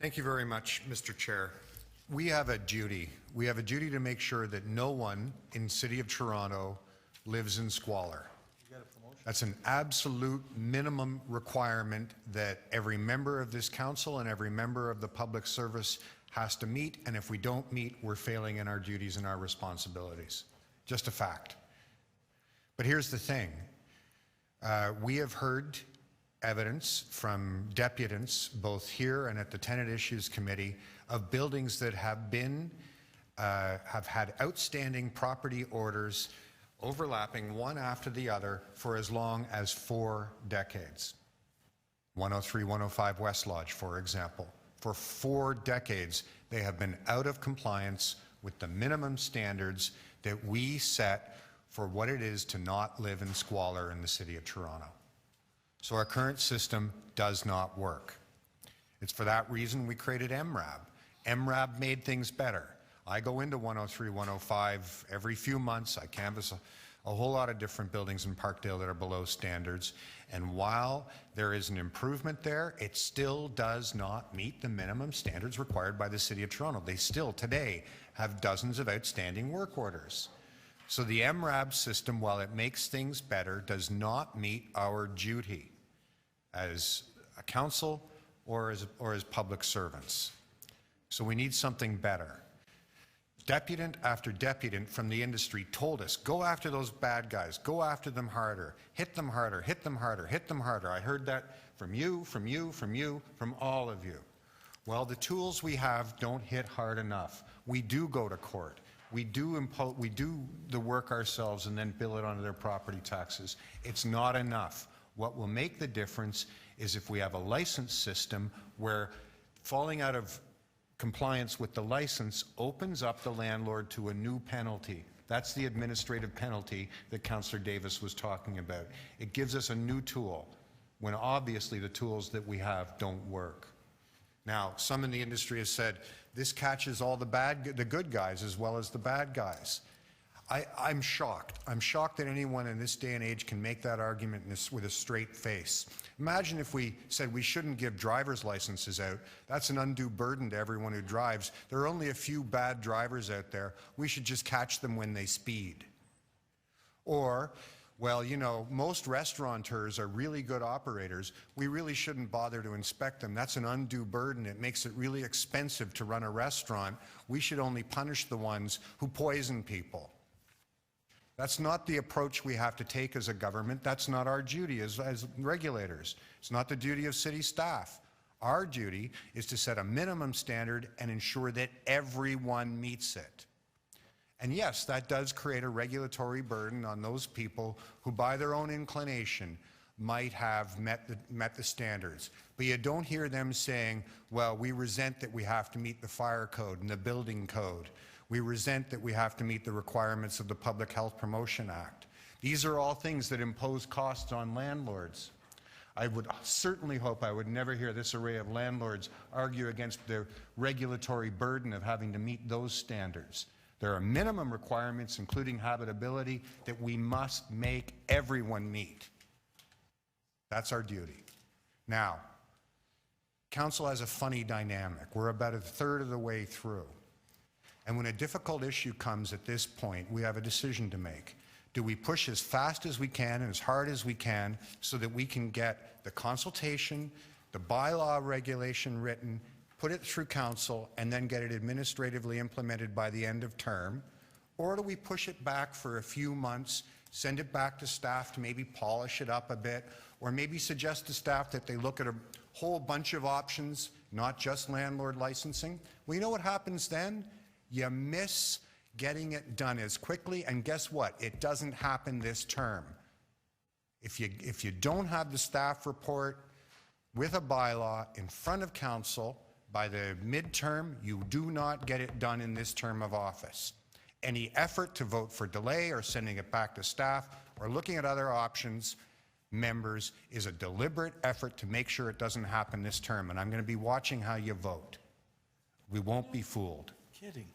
Thank you very much, Mr. Chair. We have a duty. We have a duty to make sure that no one in the City of Toronto lives in squalor. That's an absolute minimum requirement that every member of this council and every member of the public service has to meet, and if we don't meet, we're failing in our duties and our responsibilities. Just a fact. But here's the thing. We have heard evidence from deputants, both here and at the Tenant Issues Committee, of buildings that have had outstanding property orders overlapping one after the other for as long as 4 decades. 103, 105 West Lodge, for example. For 4 decades, they have been out of compliance with the minimum standards that we set for what it is to not live in squalor in the City of Toronto. So our current system does not work. It's for that reason we created MRAB. MRAB made things better. I go into 103, 105 every few months. I canvass a whole lot of different buildings in Parkdale that are below standards. And while there is an improvement there, it still does not meet the minimum standards required by the City of Toronto. They still today have dozens of outstanding work orders. So the MRAB system, while it makes things better, does not meet our duty as a council or as public servants. So we need something better. Deputant after deputant from the industry told us, go after those bad guys, go after them harder, hit them harder, hit them harder, hit them harder. I heard that from you, from all of you. Well, the tools we have don't hit hard enough. We do go to court. We do the work ourselves and then bill it onto their property taxes. It's not enough. What will make the difference is if we have a license system where falling out of compliance with the license opens up the landlord to a new penalty. That's the administrative penalty that Councillor Davis was talking about. It gives us a new tool when obviously the tools that we have don't work. Now, some in the industry have said this catches all the good guys as well as the bad guys. I'm shocked. I'm shocked that anyone in this day and age can make that argument with a straight face. Imagine if we said we shouldn't give driver's licenses out. That's an undue burden to everyone who drives. There are only a few bad drivers out there. We should just catch them when they speed. Or, well, you know, most restaurateurs are really good operators. We really shouldn't bother to inspect them. That's an undue burden. It makes it really expensive to run a restaurant. We should only punish the ones who poison people. That's not the approach we have to take as a government. That's not our duty as regulators. It's not the duty of city staff. Our duty is to set a minimum standard and ensure that everyone meets it. And yes, that does create a regulatory burden on those people who, by their own inclination, might have met the standards. But you don't hear them saying, well, we resent that we have to meet the fire code and the building code. We resent that we have to meet the requirements of the Public Health Promotion Act. These are all things that impose costs on landlords. I would certainly hope I would never hear this array of landlords argue against the regulatory burden of having to meet those standards. There are minimum requirements, including habitability, that we must make everyone meet. That's our duty. Now, Council has a funny dynamic. We're about 1/3 of the way through. And when a difficult issue comes at this point, we have a decision to make. Do we push as fast as we can and as hard as we can so that we can get the consultation, the bylaw regulation written, put it through council, and then get it administratively implemented by the end of term? Or do we push it back for a few months, send it back to staff to maybe polish it up a bit, or maybe suggest to staff that they look at a whole bunch of options, not just landlord licensing? Well, you know what happens then? You miss getting it done as quickly, and guess what? It doesn't happen this term. If you don't have the staff report with a bylaw in front of council by the midterm, you do not get it done in this term of office. Any effort to vote for delay or sending it back to staff or looking at other options, members, is a deliberate effort to make sure it doesn't happen this term, and I'm going to be watching how you vote. We won't be fooled. Kidding.